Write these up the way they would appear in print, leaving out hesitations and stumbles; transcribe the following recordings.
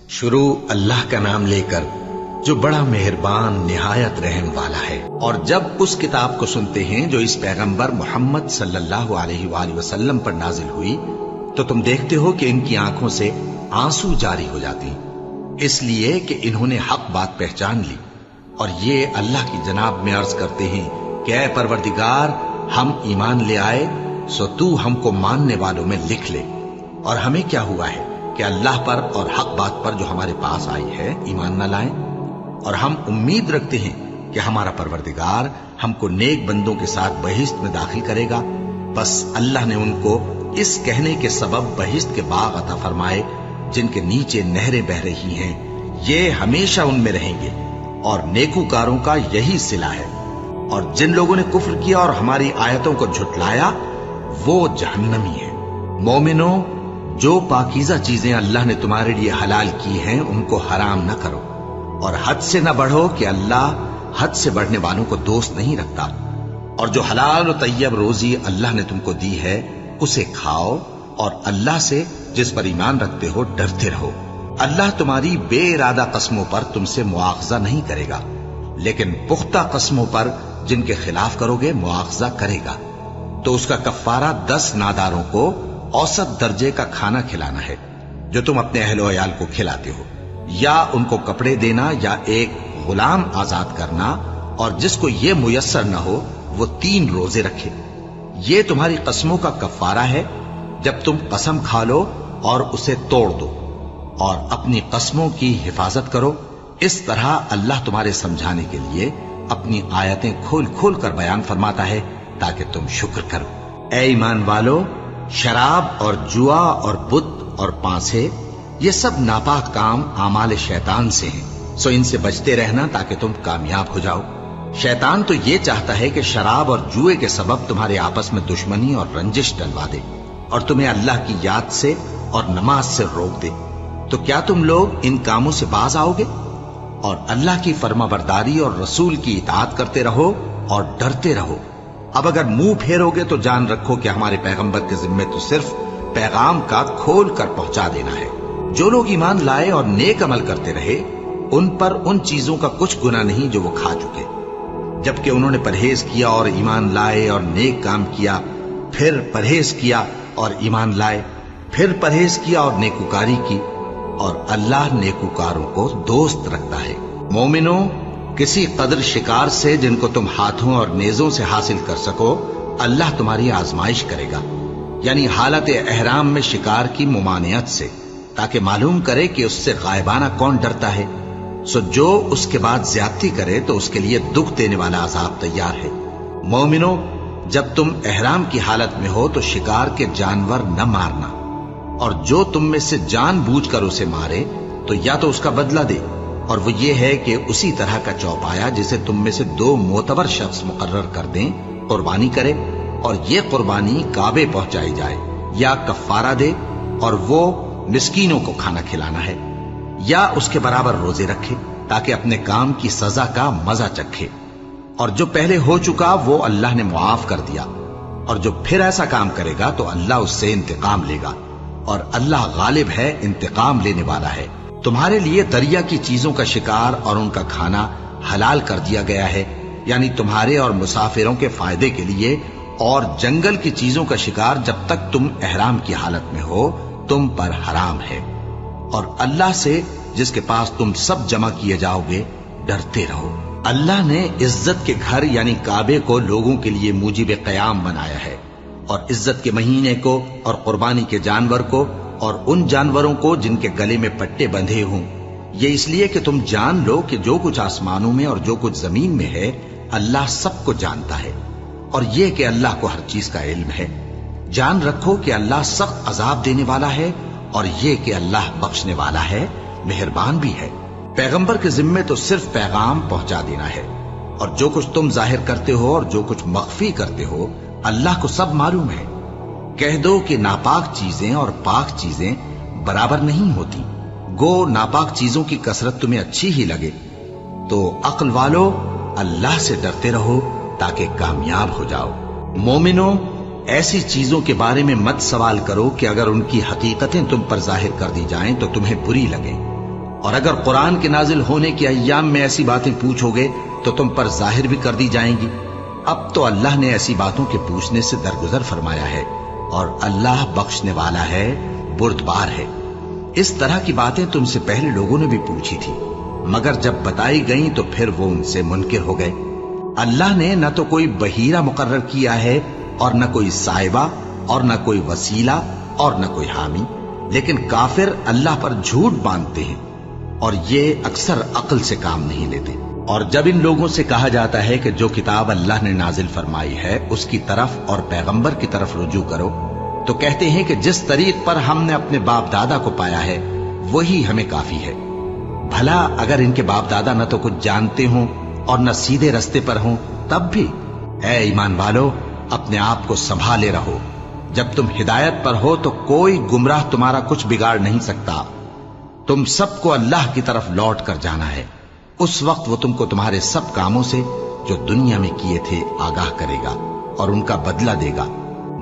شروع اللہ کا نام لے کر جو بڑا مہربان نہایت رحم والا ہے۔ اور جب اس کتاب کو سنتے ہیں جو اس پیغمبر محمد صلی اللہ علیہ وآلہ وسلم پر نازل ہوئی تو تم دیکھتے ہو کہ ان کی آنکھوں سے آنسو جاری ہو جاتی ہیں، اس لیے کہ انہوں نے حق بات پہچان لی اور یہ اللہ کی جناب میں عرض کرتے ہیں کہ اے پروردگار، ہم ایمان لے آئے سو تو ہم کو ماننے والوں میں لکھ لے۔ اور ہمیں کیا ہوا ہے کہ اللہ پر اور حق بات پر جو ہمارے پاس آئی ہے ایمان نہ لائیں، اور ہم امید رکھتے ہیں کہ ہمارا پروردگار ہم کو نیک بندوں کے ساتھ بہشت میں داخل کرے گا۔ بس اللہ نے ان کو اس کہنے کے سبب بہشت کے باغ عطا فرمائے جن کے نیچے نہریں بہ رہی ہیں، یہ ہمیشہ ان میں رہیں گے، اور نیکوکاروں کا یہی صلہ ہے۔ اور جن لوگوں نے کفر کیا اور ہماری آیتوں کو جھٹلایا وہ جہنمی ہے۔ مومنوں، جو پاکیزہ چیزیں اللہ نے تمہارے لیے حلال کی ہیں ان کو حرام نہ کرو، اور حد سے نہ بڑھو کہ اللہ حد سے بڑھنے والوں کو دوست نہیں رکھتا۔ اور جو حلال و طیب روزی اللہ نے تم کو دی ہے اسے کھاؤ، اور اللہ سے جس پر ایمان رکھتے ہو ڈرتے رہو۔ اللہ تمہاری بے ارادہ قسموں پر تم سے مواخذہ نہیں کرے گا، لیکن پختہ قسموں پر جن کے خلاف کرو گے مواخذہ کرے گا۔ تو اس کا کفارہ 10 ناداروں کو اوسط درجے کا کھانا کھلانا ہے جو تم اپنے اہل و عیال کو کھلاتے ہو، یا ان کو کپڑے دینا، یا ایک غلام آزاد کرنا، اور جس کو یہ میسر نہ ہو وہ 3 روزے رکھے۔ یہ تمہاری قسموں کا کفارہ ہے جب تم قسم کھا لو اور اسے توڑ دو، اور اپنی قسموں کی حفاظت کرو۔ اس طرح اللہ تمہارے سمجھانے کے لیے اپنی آیتیں کھول کھول کر بیان فرماتا ہے تاکہ تم شکر کرو۔ اے ایمان والو، شراب اور جوا اور بت اور پانسے یہ سب ناپاک کام اعمال شیطان سے ہیں، سو ان سے بچتے رہنا تاکہ تم کامیاب ہو جاؤ۔ شیطان تو یہ چاہتا ہے کہ شراب اور جوئے کے سبب تمہارے آپس میں دشمنی اور رنجش ڈلوا دے، اور تمہیں اللہ کی یاد سے اور نماز سے روک دے۔ تو کیا تم لوگ ان کاموں سے باز آؤ گے؟ اور اللہ کی فرما برداری اور رسول کی اطاعت کرتے رہو اور ڈرتے رہو۔ اب اگر منہ پھیرو گے تو جان رکھو کہ ہمارے پیغمبر کے ذمے تو صرف پیغام کا کھول کر پہنچا دینا ہے۔ جو لوگ ایمان لائے اور نیک عمل کرتے رہے ان پر ان چیزوں کا کچھ گناہ نہیں جو وہ کھا چکے، جبکہ انہوں نے پرہیز کیا اور ایمان لائے اور نیک کام کیا، پھر پرہیز کیا اور ایمان لائے، پھر پرہیز کیا اور نیکوکاری کی، اور اللہ نیکوکاروں کو دوست رکھتا ہے۔ مومنوں، کسی قدر شکار سے جن کو تم ہاتھوں اور نیزوں سے حاصل کر سکو اللہ تمہاری آزمائش کرے گا، یعنی حالت احرام میں شکار کی ممانعت سے، تاکہ معلوم کرے کہ اس سے غائبانہ کون ڈرتا ہے۔ سو جو اس کے بعد زیادتی کرے تو اس کے لیے دکھ دینے والا عذاب تیار ہے۔ مومنوں، جب تم احرام کی حالت میں ہو تو شکار کے جانور نہ مارنا، اور جو تم میں سے جان بوجھ کر اسے مارے تو یا تو اس کا بدلہ دے، اور وہ یہ ہے کہ اسی طرح کا چوپایا جسے تم میں سے 2 معتبر شخص مقرر کر دیں قربانی کرے، اور یہ قربانی کعبے پہنچائی جائے، یا کفارہ دے اور وہ مسکینوں کو کھانا کھلانا ہے، یا اس کے برابر روزے رکھے تاکہ اپنے کام کی سزا کا مزہ چکھے۔ اور جو پہلے ہو چکا وہ اللہ نے معاف کر دیا، اور جو پھر ایسا کام کرے گا تو اللہ اس سے انتقام لے گا، اور اللہ غالب ہے، انتقام لینے والا ہے۔ تمہارے لیے دریا کی چیزوں کا شکار اور ان کا کھانا حلال کر دیا گیا ہے، یعنی تمہارے اور مسافروں کے فائدے کے لیے، اور جنگل کی چیزوں کا شکار جب تک تم احرام کی حالت میں ہو تم پر حرام ہے۔ اور اللہ سے جس کے پاس تم سب جمع کیے جاؤ گے ڈرتے رہو۔ اللہ نے عزت کے گھر یعنی کعبے کو لوگوں کے لیے موجب قیام بنایا ہے، اور عزت کے مہینے کو اور قربانی کے جانور کو اور ان جانوروں کو جن کے گلے میں پٹے بندھے ہوں، یہ اس لیے کہ تم جان لو کہ جو کچھ آسمانوں میں اور جو کچھ زمین میں ہے اللہ سب کو جانتا ہے، اور یہ کہ اللہ کو ہر چیز کا علم ہے۔ جان رکھو کہ اللہ سخت عذاب دینے والا ہے، اور یہ کہ اللہ بخشنے والا ہے، مہربان بھی ہے۔ پیغمبر کے ذمے تو صرف پیغام پہنچا دینا ہے، اور جو کچھ تم ظاہر کرتے ہو اور جو کچھ مخفی کرتے ہو اللہ کو سب معلوم ہے۔ کہہ دو کہ ناپاک چیزیں اور پاک چیزیں برابر نہیں ہوتی، گو ناپاک چیزوں کی کثرت تمہیں اچھی ہی لگے۔ تو عقل والو، اللہ سے ڈرتے رہو تاکہ کامیاب ہو جاؤ۔ مومنوں، ایسی چیزوں کے بارے میں مت سوال کرو کہ اگر ان کی حقیقتیں تم پر ظاہر کر دی جائیں تو تمہیں بری لگیں، اور اگر قرآن کے نازل ہونے کے ایام میں ایسی باتیں پوچھو گے تو تم پر ظاہر بھی کر دی جائیں گی۔ اب تو اللہ نے ایسی باتوں کے پوچھنے سے درگزر فرمایا ہے، اور اللہ بخشنے والا ہے، بردبار ہے۔ اس طرح کی باتیں تم سے پہلے لوگوں نے بھی پوچھی تھی، مگر جب بتائی گئیں تو پھر وہ ان سے منکر ہو گئے۔ اللہ نے نہ تو کوئی بحیرہ مقرر کیا ہے، اور نہ کوئی صاحبہ، اور نہ کوئی وسیلہ، اور نہ کوئی حامی، لیکن کافر اللہ پر جھوٹ باندھتے ہیں، اور یہ اکثر عقل سے کام نہیں لیتے۔ اور جب ان لوگوں سے کہا جاتا ہے کہ جو کتاب اللہ نے نازل فرمائی ہے اس کی طرف اور پیغمبر کی طرف رجوع کرو، تو کہتے ہیں کہ جس طریق پر ہم نے اپنے باپ دادا کو پایا ہے وہی ہمیں کافی ہے۔ بھلا اگر ان کے باپ دادا نہ تو کچھ جانتے ہوں اور نہ سیدھے رستے پر ہوں، تب بھی اے ایمان والو اپنے آپ کو سنبھالے رہو۔ جب تم ہدایت پر ہو تو کوئی گمراہ تمہارا کچھ بگاڑ نہیں سکتا۔ تم سب کو اللہ کی طرف لوٹ کر جانا ہے، اس وقت وہ تم کو تمہارے سب کاموں سے جو دنیا میں کیے تھے آگاہ کرے گا اور ان کا بدلہ دے گا۔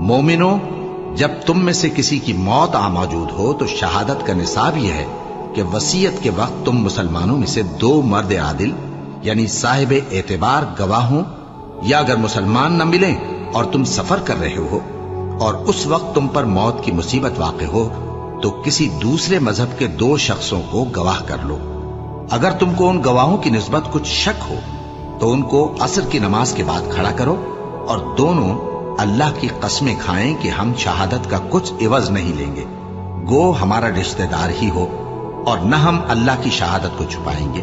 مومنو، جب تم میں سے کسی کی موت آ موجود ہو تو شہادت کا نصاب یہ ہے کہ وصیت کے وقت تم مسلمانوں میں سے 2 مرد عادل یعنی صاحب اعتبار گواہ ہوں، یا اگر مسلمان نہ ملیں اور تم سفر کر رہے ہو اور اس وقت تم پر موت کی مصیبت واقع ہو تو کسی دوسرے مذہب کے 2 شخصوں کو گواہ کر لو۔ اگر تم کو ان گواہوں کی نسبت کچھ شک ہو تو ان کو عصر کی نماز کے بعد کھڑا کرو، اور دونوں اللہ کی قسمیں کھائیں کہ ہم شہادت کا کچھ عوض نہیں لیں گے، گو ہمارا رشتہ دار ہی ہو، اور نہ ہم اللہ کی شہادت کو چھپائیں گے۔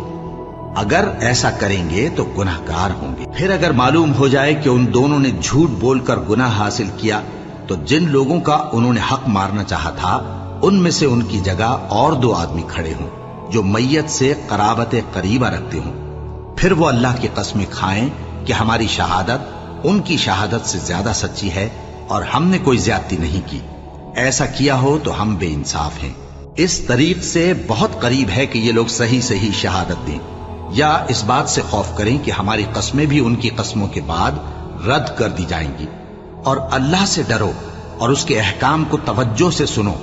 اگر ایسا کریں گے تو گناہ گار ہوں گے۔ پھر اگر معلوم ہو جائے کہ ان دونوں نے جھوٹ بول کر گناہ حاصل کیا تو جن لوگوں کا انہوں نے حق مارنا چاہا تھا ان میں سے ان کی جگہ اور 2 آدمی کھڑے ہوں جو میت سے قرابت قریبہ رکھتے ہوں، پھر وہ اللہ کی قسمیں کھائیں کہ ہماری شہادت ان کی شہادت سے زیادہ سچی ہے اور ہم نے کوئی زیادتی نہیں کی۔ ایسا کیا ہو تو ہم بے انصاف ہیں۔ اس طریق سے بہت قریب ہے کہ یہ لوگ صحیح شہادت دیں، یا اس بات سے خوف کریں کہ ہماری قسمیں بھی ان کی قسموں کے بعد رد کر دی جائیں گی۔ اور اللہ سے ڈرو اور اس کے احکام کو توجہ سے سنو،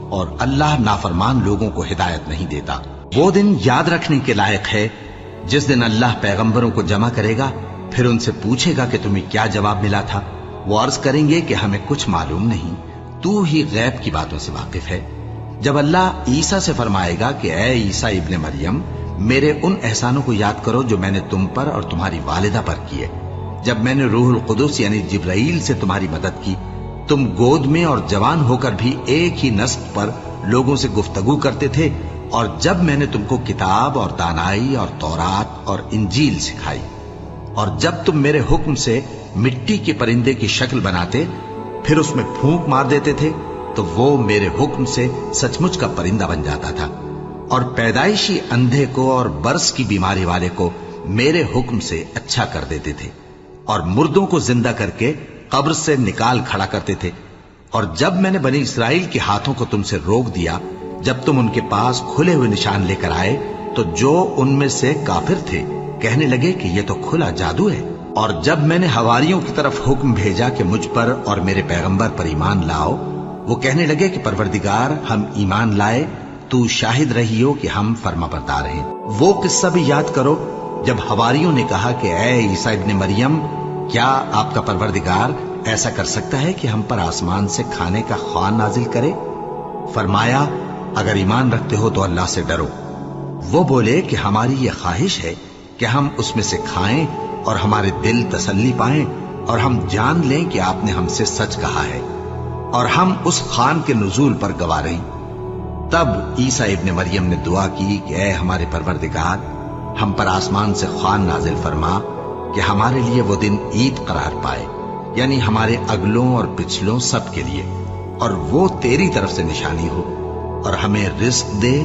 اور اللہ نافرمان لوگوں کو ہدایت نہیں دیتا۔ وہ دن یاد رکھنے کے لائق ہے جس دن اللہ پیغمبروں کو جمع کرے گا، پھر ان سے پوچھے گا کہ تمہیں کیا جواب ملا تھا۔ وہ عرض کریں گے کہ ہمیں کچھ معلوم نہیں، تو ہی غیب کی باتوں سے واقف ہے۔ جب اللہ عیسیٰ سے فرمائے گا کہ اے عیسیٰ ابن مریم، میرے ان احسانوں کو یاد کرو جو میں نے تم پر اور تمہاری والدہ پر کیے، جب میں نے روح القدس یعنی جبرائیل سے تمہاری مدد کی، تم گود میں اور جوان ہو کر بھی ایک ہی نسق پر لوگوں سے گفتگو کرتے تھے، اور جب میں نے تم کو کتاب اور دانائی اور تورات اور انجیل سکھائی، اور جب تم میرے حکم سے مٹی کے پرندے کی شکل بناتے پھر اس میں پھونک مار دیتے تھے تو وہ میرے حکم سے سچ مچ کا پرندہ بن جاتا تھا، اور پیدائشی اندھے کو اور برس کی بیماری والے کو میرے حکم سے اچھا کر دیتے تھے، اور مردوں کو زندہ کر کے قبر سے نکال کھڑا کرتے تھے۔ اور جب میں نے بنی اسرائیل کے ہاتھوں کو تم سے روک دیا جب تم ان کے پاس کھلے ہوئے نشان لے کر آئے تو جو ان میں سے کافر تھے کہنے لگے کہ یہ تو کھلا جادو ہے۔ اور جب میں نے حواریوں کی طرف حکم بھیجا کہ مجھ پر اور میرے پیغمبر پر ایمان لاؤ، وہ کہنے لگے کہ پروردگار ہم ایمان لائے، تو شاہد رہی ہو کہ ہم فرما بردار ہیں۔ وہ قصہ بھی یاد کرو جب حواریوں نے کہا کہ اے عیسیٰ ابن مریم، کیا آپ کا پروردگار ایسا کر سکتا ہے کہ ہم پر آسمان سے کھانے کا خوان نازل کرے؟ فرمایا اگر ایمان رکھتے ہو تو اللہ سے ڈرو۔ وہ بولے کہ ہماری یہ خواہش ہے کہ ہم اس میں سے کھائیں اور ہمارے دل تسلی پائیں اور ہم جان لیں کہ آپ نے ہم سے سچ کہا ہے اور ہم اس خوان کے نزول پر گواہ رہیں۔ تب عیسیٰ ابن مریم نے دعا کی کہ اے ہمارے پروردگار، ہم پر آسمان سے خوان نازل فرما کہ ہمارے لیے وہ دن عید قرار پائے، یعنی ہمارے اگلوں اور پچھلوں سب کے لیے، اور وہ تیری طرف سے نشانی ہو، اور ہمیں رزق دے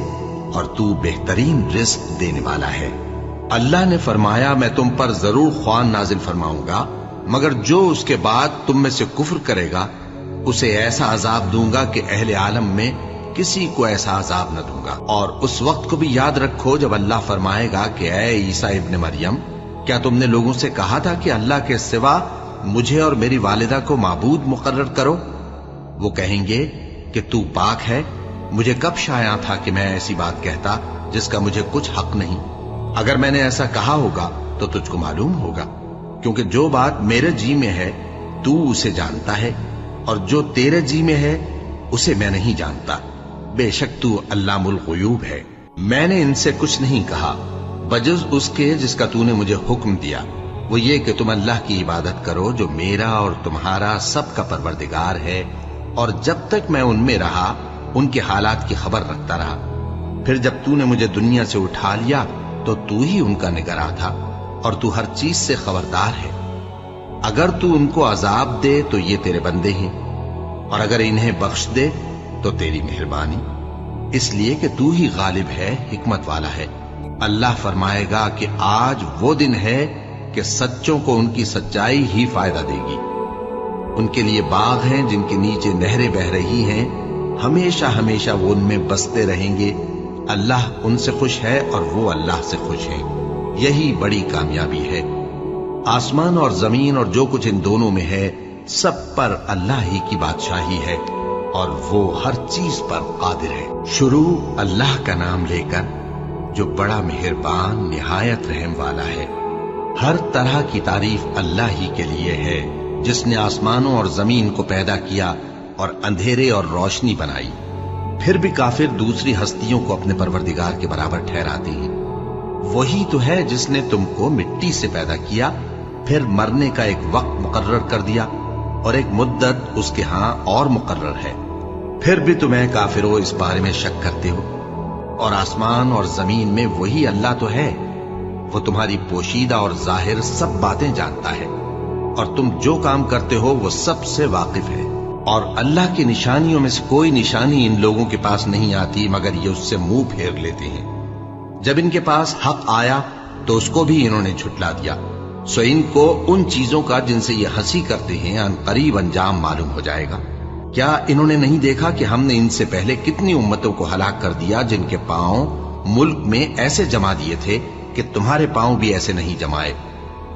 اور تو بہترین رزق دینے والا ہے۔ اللہ نے فرمایا میں تم پر ضرور خوان نازل فرماؤں گا، مگر جو اس کے بعد تم میں سے کفر کرے گا اسے ایسا عذاب دوں گا کہ اہل عالم میں کسی کو ایسا عذاب نہ دوں گا۔ اور اس وقت کو بھی یاد رکھو جب اللہ فرمائے گا کہ اے عیسیٰ ابن مریم، کیا تم نے لوگوں سے کہا تھا کہ اللہ کے سوا مجھے اور میری والدہ کو معبود مقرر کرو؟ وہ کہیں گے کہ تو پاک ہے، مجھے کب شایع تھا کہ میں ایسی بات کہتا جس کا مجھے کچھ حق نہیں؟ اگر میں نے ایسا کہا ہوگا تو تجھ کو معلوم ہوگا، کیونکہ جو بات میرے جی میں ہے تو اسے جانتا ہے، اور جو تیرے جی میں ہے اسے میں نہیں جانتا۔ بے شک تو علام الغیوب ہے۔ میں نے ان سے کچھ نہیں کہا بجز اس کے جس کا تو نے مجھے حکم دیا، وہ یہ کہ تم اللہ کی عبادت کرو جو میرا اور تمہارا سب کا پروردگار ہے، اور جب تک میں ان میں رہا ان کے حالات کی خبر رکھتا رہا۔ پھر جب تو نے مجھے دنیا سے اٹھا لیا تو تو ہی ان کا نگراں تھا، اور تو ہر چیز سے خبردار ہے۔ اگر تو ان کو عذاب دے تو یہ تیرے بندے ہیں، اور اگر انہیں بخش دے تو تیری مہربانی، اس لیے کہ تو ہی غالب ہے، حکمت والا ہے۔ اللہ فرمائے گا کہ آج وہ دن ہے کہ سچوں کو ان کی سچائی ہی فائدہ دے گی۔ ان کے لیے باغ ہیں جن کے نیچے نہریں بہ رہی ہیں، ہمیشہ ہمیشہ وہ ان میں بستے رہیں گے۔ اللہ ان سے خوش ہے اور وہ اللہ سے خوش ہیں، یہی بڑی کامیابی ہے۔ آسمان اور زمین اور جو کچھ ان دونوں میں ہے سب پر اللہ ہی کی بادشاہی ہے، اور وہ ہر چیز پر قادر ہے۔ شروع اللہ کا نام لے کر جو بڑا مہربان نہایت رحم والا ہے۔ ہر طرح کی تعریف اللہ ہی کے لیے ہے، جس نے آسمانوں اور زمین کو پیدا کیا اور اندھیرے اور روشنی بنائی۔ پھر بھی کافر دوسری ہستیوں کو اپنے پروردگار کے برابر ٹھہراتے ہیں۔ وہی تو ہے جس نے تم کو مٹی سے پیدا کیا، پھر مرنے کا ایک وقت مقرر کر دیا، اور ایک مدت اس کے ہاں اور مقرر ہے۔ پھر بھی تمہیں کافروں اس بارے میں شک کرتے ہو، اور آسمان اور زمین میں وہی اللہ تو ہے، وہ تمہاری پوشیدہ اور ظاہر سب باتیں جانتا ہے، اور تم جو کام کرتے ہو وہ سب سے واقف ہے۔ اور اللہ کی نشانیوں میں سے کوئی نشانی ان لوگوں کے پاس نہیں آتی مگر یہ اس سے منہ پھیر لیتے ہیں۔ جب ان کے پاس حق آیا تو اس کو بھی انہوں نے جھٹلا دیا، سو ان کو ان چیزوں کا جن سے یہ ہنسی کرتے ہیں ان قریب انجام معلوم ہو جائے گا۔ کیا انہوں نے نہیں دیکھا کہ ہم نے ان سے پہلے کتنی امتوں کو ہلاک کر دیا جن کے پاؤں ملک میں ایسے جما دیے تھے کہ تمہارے پاؤں بھی ایسے نہیں جمائے،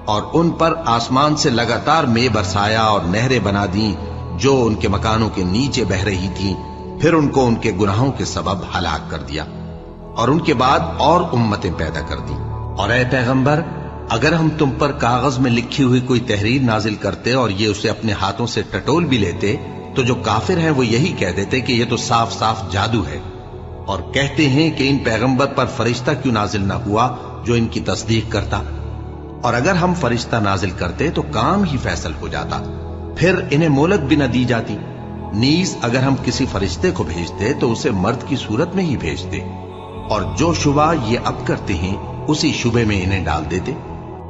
اور ان پر آسمان سے لگاتار مے برسایا اور نہریں بنا دیں جو ان کے مکانوں کے نیچے بہ رہی تھیں، پھر ان کو ان کے گناہوں کے سبب ہلاک کر دیا، اور ان کے بعد اور امتیں پیدا کر دیں۔ اور اے پیغمبر، اگر ہم تم پر کاغذ میں لکھی ہوئی کوئی تحریر نازل کرتے اور یہ اسے اپنے ہاتھوں سے ٹٹول بھی لیتے تو جو کافر ہیں وہ یہی کہہ دیتے کہ یہ تو صاف صاف جادو ہے، اور کہتے ہیں کہ ان پیغمبر پر فرشتہ کیوں نازل نہ ہوا جو ان کی تصدیق کرتا، اور اگر ہم فرشتہ نازل کرتے تو کام ہی فیصل ہو جاتا، پھر انہیں مہلت بھی نہ دی جاتی۔ نیز اگر ہم کسی فرشتے کو بھیجتے تو اسے مرد کی صورت میں ہی بھیجتے، اور جو شبہ یہ اب کرتے ہیں اسی شبے میں انہیں ڈال دیتے۔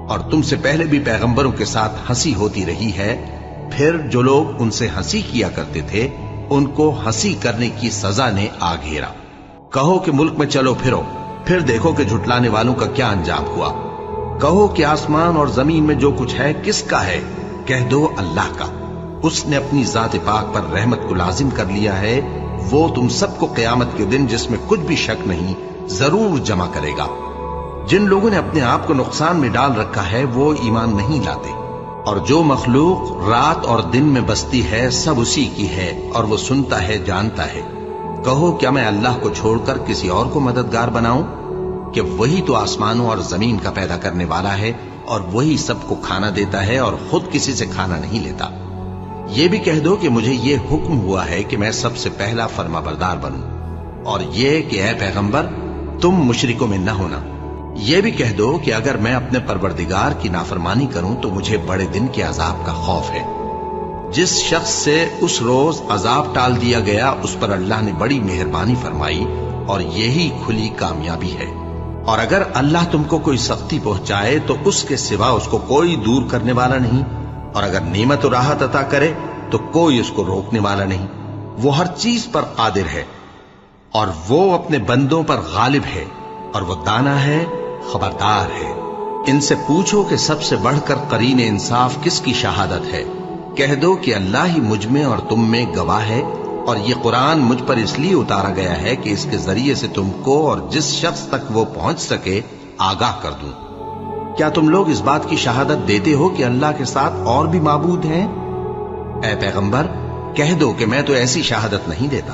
اور تم سے پہلے بھی پیغمبروں کے ساتھ ہنسی ہوتی رہی ہے، پھر جو لوگ ان سے ہنسی کیا کرتے تھے ان کو ہنسی کرنے کی سزا نے آ گھیرا۔ کہو کہ ملک میں چلو پھرو، پھر دیکھو کہ جھٹلانے والوں کا کیا انجام ہوا۔ کہو کہ آسمان اور زمین میں جو کچھ ہے کس کا ہے؟ کہہ دو اللہ کا۔ اس نے اپنی ذات پاک پر رحمت کو لازم کر لیا ہے، وہ تم سب کو قیامت کے دن جس میں کچھ بھی شک نہیں ضرور جمع کرے گا۔ جن لوگوں نے اپنے آپ کو نقصان میں ڈال رکھا ہے وہ ایمان نہیں لاتے، اور جو مخلوق رات اور دن میں بستی ہے سب اسی کی ہے، اور وہ سنتا ہے جانتا ہے۔ کہو کیا میں اللہ کو چھوڑ کر کسی اور کو مددگار بناؤں؟ کہ وہی تو آسمانوں اور زمین کا پیدا کرنے والا ہے، اور وہی سب کو کھانا دیتا ہے اور خود کسی سے کھانا نہیں لیتا۔ یہ بھی کہہ دو کہ مجھے یہ حکم ہوا ہے کہ میں سب سے پہلا فرما بردار بنوں، اور یہ کہ اے پیغمبر تم مشرکوں میں نہ ہونا۔ یہ بھی کہہ دو کہ اگر میں اپنے پروردگار کی نافرمانی کروں تو مجھے بڑے دن کے عذاب کا خوف ہے۔ جس شخص سے اس روز عذاب ٹال دیا گیا اس پر اللہ نے بڑی مہربانی فرمائی، اور یہی کھلی کامیابی ہے۔ اور اگر اللہ تم کو کوئی سختی پہنچائے تو اس کے سوا اس کو کوئی دور کرنے والا نہیں، اور اگر نعمت و راحت عطا کرے تو کوئی اس کو روکنے والا نہیں۔ وہ ہر چیز پر قادر ہے، اور وہ اپنے بندوں پر غالب ہے، اور وہ دانا ہے، خبردار ہے۔ ان سے پوچھو کہ سب سے بڑھ کر قرین انصاف کس کی شہادت ہے؟ کہہ دو کہ اللہ ہی مجھ میں اور تم میں گواہ ہے، اور یہ قرآن مجھ پر اس لیے اتارا گیا ہے کہ اس کے ذریعے سے تم کو اور جس شخص تک وہ پہنچ سکے آگاہ کر دوں۔ کیا تم لوگ اس بات کی شہادت دیتے ہو کہ اللہ کے ساتھ اور بھی معبود ہیں؟ اے پیغمبر کہہ دو کہ میں تو ایسی شہادت نہیں دیتا،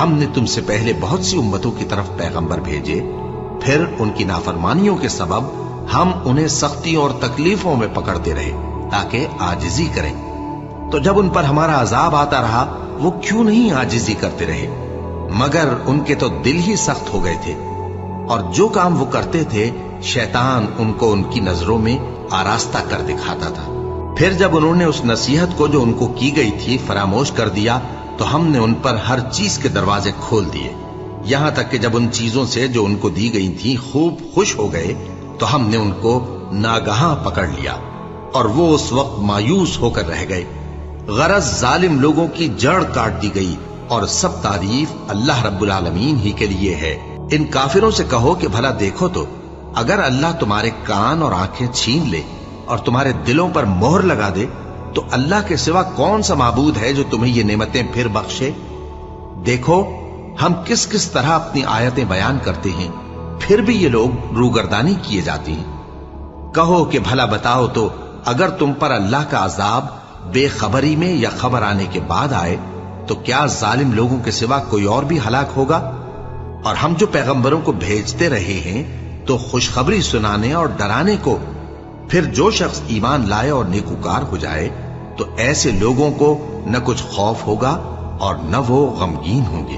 ہم نے تم سے پہلے بہت سی امتوں کی طرف پیغمبر بھیجے، پھر ان کی نافرمانیوں کے سبب ہم انہیں سختیوں اور تکلیفوں میں پکڑتے رہے تاکہ عاجزی کریں۔ تو جب ان پر ہمارا عذاب آتا رہا وہ کیوں نہیں عاجزی کرتے رہے؟ مگر ان کے تو دل ہی سخت ہو گئے تھے، اور جو کام وہ کرتے تھے شیطان ان کو ان کی نظروں میں آراستہ کر دکھاتا تھا۔ پھر جب انہوں نے اس نصیحت کو جو ان کو کی گئی تھی فراموش کر دیا تو ہم نے ان پر ہر چیز کے دروازے کھول دیے، یہاں تک کہ جب ان چیزوں سے جو ان کو دی گئی تھی خوب خوش ہو گئے تو ہم نے ان کو ناگہاں پکڑ لیا، اور وہ اس وقت مایوس ہو کر رہ گئے۔ غرض ظالم لوگوں کی جڑ کاٹ دی گئی، اور سب تعریف اللہ رب العالمین ہی کے لیے ہے۔ ان کافروں سے کہو کہ بھلا دیکھو تو اگر اللہ تمہارے کان اور آنکھیں چھین لے اور تمہارے دلوں پر مہر لگا دے تو اللہ کے سوا کون سا معبود ہے جو تمہیں یہ نعمتیں پھر بخشے؟ دیکھو ہم کس کس طرح اپنی آیتیں بیان کرتے ہیں، پھر بھی یہ لوگ روگردانی کیے جاتے ہیں۔ کہو کہ بھلا بتاؤ تو اگر تم پر اللہ کا عذاب بے خبری میں یا خبر آنے کے بعد آئے تو کیا ظالم لوگوں کے سوا کوئی اور بھی ہلاک ہوگا؟ اور ہم جو پیغمبروں کو بھیجتے رہے ہیں تو خوشخبری سنانے اور ڈرانے کو، پھر جو شخص ایمان لائے اور نیکوکار ہو جائے تو ایسے لوگوں کو نہ کچھ خوف ہوگا اور نہ وہ غمگین ہوں گے۔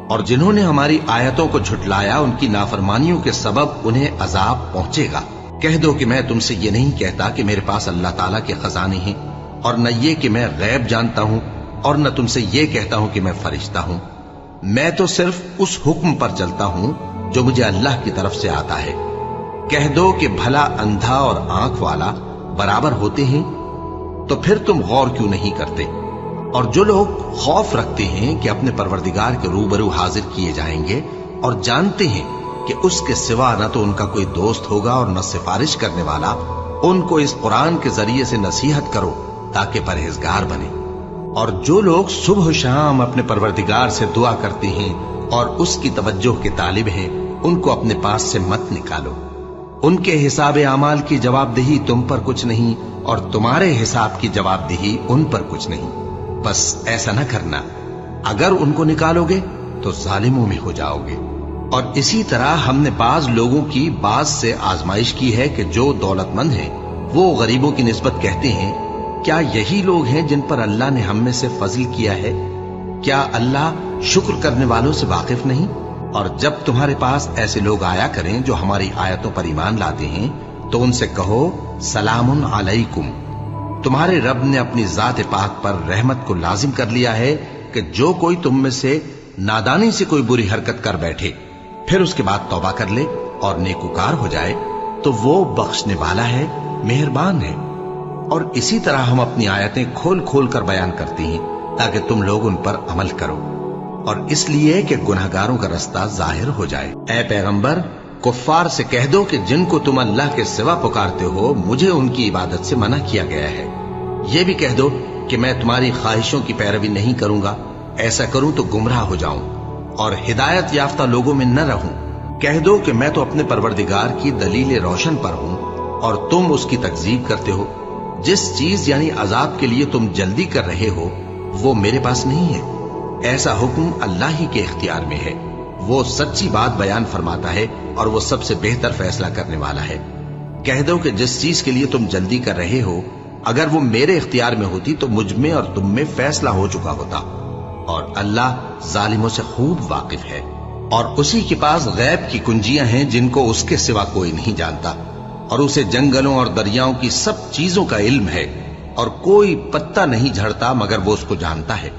اور جنہوں نے ہماری آیتوں کو جھٹلایا ان کی نافرمانیوں کے سبب انہیں عذاب پہنچے گا۔ کہہ دو کہ میں تم سے یہ نہیں کہتا کہ میرے پاس اللہ تعالیٰ کے خزانے ہیں، اور نہ یہ کہ میں غیب جانتا ہوں، اور نہ تم سے یہ کہتا ہوں کہ میں فرشتہ ہوں۔ میں تو صرف اس حکم پر چلتا ہوں جو مجھے اللہ کی طرف سے آتا ہے۔ کہہ دو کہ بھلا اندھا اور آنکھ والا برابر ہوتے ہیں؟ تو پھر تم غور کیوں نہیں کرتے؟ اور جو لوگ خوف رکھتے ہیں کہ اپنے پروردگار کے روبرو حاضر کیے جائیں گے اور جانتے ہیں کہ اس کے سوا نہ تو ان کا کوئی دوست ہوگا اور نہ سفارش کرنے والا، ان کو اس قرآن کے ذریعے سے نصیحت کرو تاکہ پرہیزگار بنے۔ اور جو لوگ صبح و شام اپنے پروردگار سے دعا کرتے ہیں اور اس کی توجہ کے طالب ہیں ان کو اپنے پاس سے مت نکالو۔ ان کے حساب اعمال کی جواب دہی تم پر کچھ نہیں، اور تمہارے حساب کی جواب دہی ان پر کچھ نہیں۔ بس ایسا نہ کرنا، اگر ان کو نکالو گے تو ظالموں میں ہو جاؤ گے۔ اور اسی طرح ہم نے بعض لوگوں کی بعض سے آزمائش کی ہے کہ جو دولت مند ہیں وہ غریبوں کی نسبت کہتے ہیں کیا یہی لوگ ہیں جن پر اللہ نے ہم میں سے فضل کیا ہے؟ کیا اللہ شکر کرنے والوں سے واقف نہیں؟ اور جب تمہارے پاس ایسے لوگ آیا کریں جو ہماری آیتوں پر ایمان لاتے ہیں تو ان سے کہو سلام علیکم، تمہارے رب نے اپنی ذات پاک پر رحمت کو لازم کر لیا ہے کہ جو کوئی تم میں سے نادانی سے کوئی بری حرکت کر بیٹھے پھر اس کے بعد توبہ کر لے اور نیکوکار ہو جائے تو وہ بخشنے والا ہے، مہربان ہے۔ اور اسی طرح ہم اپنی آیتیں کھول کھول کر بیان کرتے ہیں تاکہ تم لوگ ان پر عمل کرو، اور اس لیے کہ گناہگاروں کا رستہ ظاہر ہو جائے۔ اے پیغمبر کفار سے کہہ دو کہ جن کو تم اللہ کے سوا پکارتے ہو مجھے ان کی عبادت سے منع کیا گیا ہے۔ یہ بھی کہہ دو کہ میں تمہاری خواہشوں کی پیروی نہیں کروں گا، ایسا کروں تو گمراہ ہو جاؤں اور ہدایت یافتہ لوگوں میں نہ رہوں۔ کہہ دو کہ میں تو اپنے پروردگار کی دلیل روشن پر ہوں اور تم اس کی تکذیب کرتے ہو۔ جس چیز یعنی عذاب کے لیے تم جلدی کر رہے ہو وہ میرے پاس نہیں ہے، ایسا حکم اللہ ہی کے اختیار میں ہے۔ وہ سچی بات بیان فرماتا ہے اور وہ سب سے بہتر فیصلہ کرنے والا ہے۔ کہہ دو کہ جس چیز کے لیے تم جلدی کر رہے ہو اگر وہ میرے اختیار میں ہوتی تو مجھ میں اور تم میں فیصلہ ہو چکا ہوتا، اور اللہ ظالموں سے خوب واقف ہے۔ اور اسی کے پاس غیب کی کنجیاں ہیں جن کو اس کے سوا کوئی نہیں جانتا، اور اسے جنگلوں اور دریاؤں کی سب چیزوں کا علم ہے، اور کوئی پتا نہیں جھڑتا مگر وہ اس کو جانتا ہے،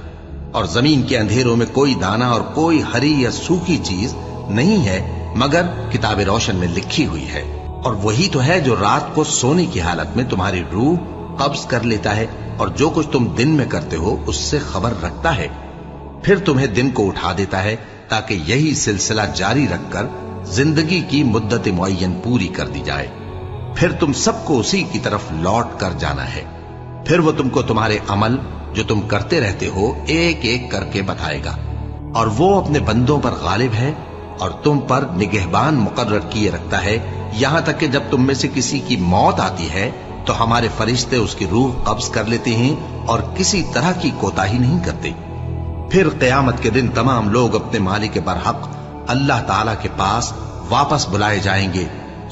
اور زمین کے اندھیروں میں کوئی دانا اور کوئی ہری یا سوکھی چیز نہیں ہے مگر کتاب روشن میں لکھی ہوئی ہے۔ اور وہی تو ہے جو رات کو سونے کی حالت میں تمہاری روح قبض کر لیتا ہے اور جو کچھ تم دن میں کرتے ہو اس سے خبر رکھتا ہے، پھر تمہیں دن کو اٹھا دیتا ہے تاکہ یہی سلسلہ جاری رکھ کر زندگی کی مدت معین پوری کر دی جائے، پھر تم سب کو اسی کی طرف لوٹ کر جانا ہے۔ پھر وہ تم کو تمہارے عمل جو تم کرتے رہتے ہو ایک ایک کر کے بتائے گا، اور وہ اپنے بندوں پر غالب ہے اور تم پر نگہبان مقرر کیے رکھتا ہے، یہاں تک کہ جب تم میں سے کسی کی موت آتی ہے تو ہمارے فرشتے اس کی روح قبض کر لیتے ہیں اور کسی طرح کی کوتاہی نہیں کرتے۔ پھر قیامت کے دن تمام لوگ اپنے مالک برحق اللہ تعالی کے پاس واپس بلائے جائیں گے.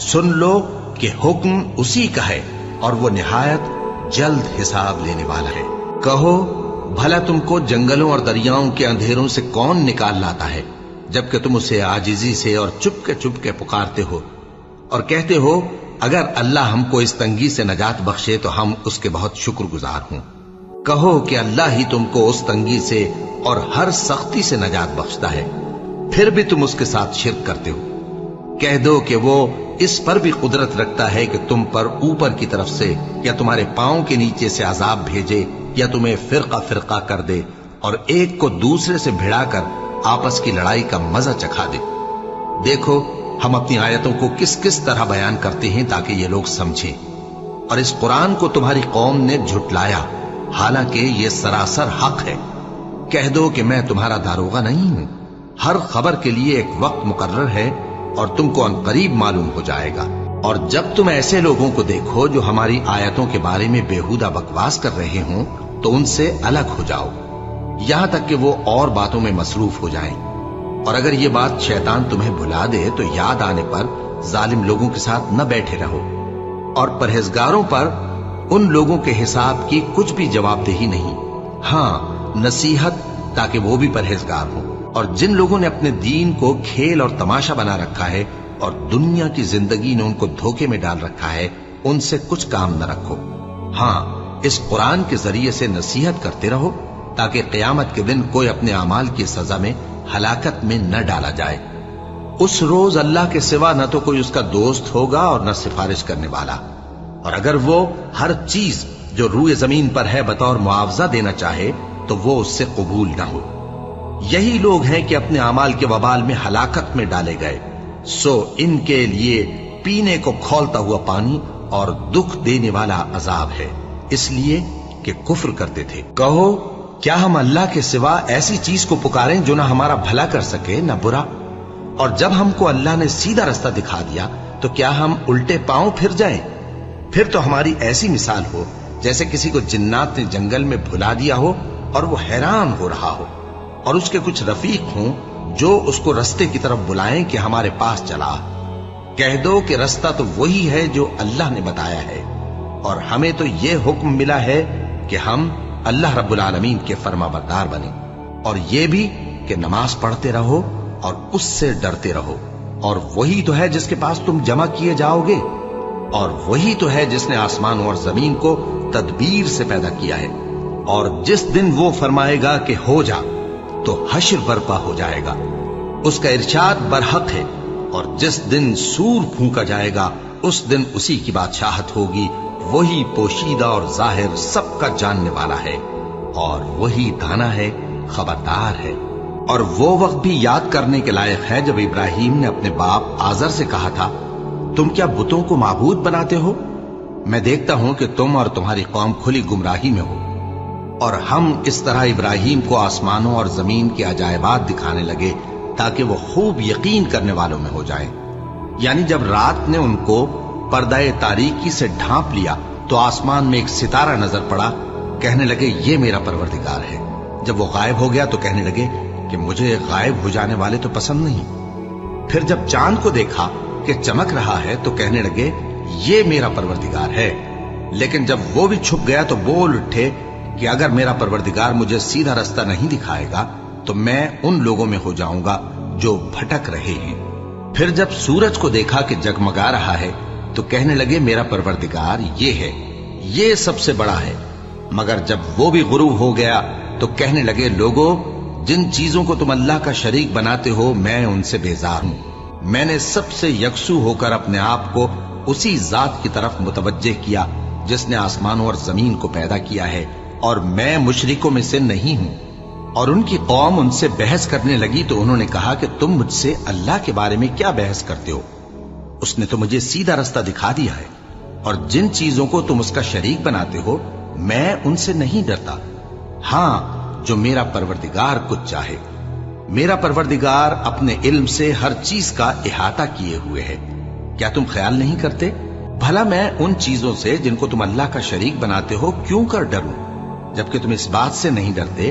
سن لو کہ حکم اسی کا ہے اور وہ نہایت جلد حساب لینے والا ہے. کہو بھلا تم کو جنگلوں اور دریاؤں کے اندھیروں سے کون نکال لاتا ہے جبکہ تم اسے عاجزی سے اور چپ کے پکارتے ہو اور کہتے ہو اگر اللہ ہم کو اس تنگی سے نجات بخشے تو ہم اس کے بہت شکر گزار ہوں. کہو کہ اللہ ہی تم کو اس تنگی سے اور ہر سختی سے نجات بخشتا ہے، پھر بھی تم اس کے ساتھ شرک کرتے ہو. کہہ دو کہ وہ اس پر بھی قدرت رکھتا ہے کہ تم پر اوپر کی طرف سے یا تمہارے پاؤں کے نیچے سے عذاب بھیجے یا تمہیں فرقہ فرقہ کر دے اور ایک کو دوسرے سے بھڑا کر آپس کی لڑائی کا مزہ چکھا دے. دیکھو ہم اپنی آیتوں کو کس کس طرح بیان کرتے ہیں تاکہ یہ لوگ سمجھیں. اور اس قرآن کو تمہاری قوم نے جھٹلایا حالانکہ یہ سراسر حق ہے. کہہ دو کہ میں تمہارا داروغہ نہیں ہوں. ہر خبر کے لیے ایک وقت مقرر ہے اور تم کو عنقریب معلوم ہو جائے گا. اور جب تم ایسے لوگوں کو دیکھو جو ہماری آیتوں کے بارے میں بےہودہ بکواس کر رہے ہوں تو ان سے الگ ہو جاؤ یہاں تک کہ وہ اور باتوں میں مصروف ہو جائیں. اور اگر یہ بات شیطان تمہیں بھلا دے تو یاد آنے پر ظالم لوگوں کے ساتھ نہ بیٹھے رہو. اور پرہیزگاروں پر ان لوگوں کے حساب کی کچھ بھی جواب دہی نہیں، ہاں نصیحت تاکہ وہ بھی پرہیزگار ہوں. اور جن لوگوں نے اپنے دین کو کھیل اور تماشا بنا رکھا ہے اور دنیا کی زندگی نے ان کو دھوکے میں ڈال رکھا ہے ان سے کچھ کام نہ رکھو. ہاں اس قرآن کے ذریعے سے نصیحت کرتے رہو تاکہ قیامت کے دن کوئی اپنے اعمال کی سزا میں ہلاکت میں نہ ڈالا جائے. اس روز اللہ کے سوا نہ تو کوئی اس کا دوست ہوگا اور نہ سفارش کرنے والا. اور اگر وہ ہر چیز جو روئے زمین پر ہے بطور معاوضہ دینا چاہے تو وہ اس سے قبول نہ ہو. یہی لوگ ہیں کہ اپنے اعمال کے وبال میں ہلاکت میں ڈالے گئے. سو ان کے لیے پینے کو کھولتا ہوا پانی اور دکھ دینے والا عذاب ہے، اس لیے کہ کفر کرتے تھے. کہو کیا ہم اللہ کے سوا ایسی چیز کو پکاریں جو نہ ہمارا بھلا کر سکے نہ برا؟ اور جب ہم کو اللہ نے سیدھا رستہ دکھا دیا تو کیا ہم الٹے پاؤں پھر جائیں؟ پھر تو ہماری ایسی مثال ہو جیسے کسی کو جنات نے جنگل میں بھلا دیا ہو اور وہ حیران ہو رہا ہو اور اس کے کچھ رفیق ہوں جو اس کو رستے کی طرف بلائیں کہ ہمارے پاس چلا. کہہ دو کہ رستہ تو وہی ہے جو اللہ نے بتایا ہے اور ہمیں تو یہ حکم ملا ہے کہ ہم اللہ رب العالمین کے فرما بردار بنیں، اور یہ بھی کہ نماز پڑھتے رہو اور اس سے ڈرتے رہو. اور وہی تو ہے جس کے پاس تم جمع کیے جاؤ گے، اور وہی تو ہے جس نے آسمان اور زمین کو تدبیر سے پیدا کیا ہے. اور جس دن وہ فرمائے گا کہ ہو جا تو حشر برپا ہو جائے گا، اس کا ارشاد برحق ہے. اور جس دن سور پھونکا جائے گا اس دن اسی کی بادشاہت ہوگی. وہی پوشیدہ اور ظاہر سب کا جاننے والا ہے اور وہی دانا ہے، خبردار ہے. اور وہ وقت بھی یاد کرنے کے لائق ہے جب ابراہیم نے اپنے باپ آزر سے کہا تھا تم کیا بتوں کو معبود بناتے ہو؟ میں دیکھتا ہوں کہ تم اور تمہاری قوم کھلی گمراہی میں ہو. اور ہم اس طرح ابراہیم کو آسمانوں اور زمین کے عجائبات دکھانے لگے تاکہ وہ خوب یقین کرنے والوں میں ہو جائیں. یعنی جب رات نے ان کو پردہ تاریکی سے ڈھانپ لیا تو آسمان میں ایک ستارہ نظر پڑا. کہنے لگے یہ میرا پروردگار ہے. جب وہ غائب ہو گیا تو کہنے لگے کہ مجھے غائب ہو جانے والے تو پسند نہیں. پھر جب چاند کو دیکھا کہ چمک رہا ہے تو کہنے لگے یہ میرا پروردگار ہے. لیکن جب وہ بھی چھپ گیا تو بول اٹھے کہ اگر میرا پروردگار مجھے سیدھا رستہ نہیں دکھائے گا تو میں ان لوگوں میں ہو جاؤں گا جو بھٹک رہے ہیں. پھر جب سورج کو دیکھا کہ جگمگا رہا ہے تو کہنے لگے میرا پروردگار یہ ہے، یہ سب سے بڑا ہے. مگر جب وہ بھی غروب ہو گیا تو کہنے لگے لوگوں جن چیزوں کو تم اللہ کا شریک بناتے ہو میں ان سے بیزار ہوں. میں نے سب سے یکسو ہو کر اپنے آپ کو اسی ذات کی طرف متوجہ کیا جس نے آسمانوں اور زمین کو پیدا کیا ہے، اور میں مشرکوں میں سے نہیں ہوں. اور ان کی قوم ان سے بحث کرنے لگی تو انہوں نے کہا کہ تم مجھ سے اللہ کے بارے میں کیا بحث کرتے ہو؟ اس نے تو مجھے سیدھا رستہ دکھا دیا ہے، اور جن چیزوں کو تم اس کا شریک بناتے ہو میں ان سے نہیں ڈرتا. ہاں جو میرا پروردگار کچھ چاہے. میرا پروردگار اپنے علم سے ہر چیز کا احاطہ کیے ہوئے ہے. کیا تم خیال نہیں کرتے؟ بھلا میں ان چیزوں سے جن کو تم اللہ کا شریک بناتے ہو کیوں کر ڈروں، جبکہ تم اس بات سے نہیں ڈرتے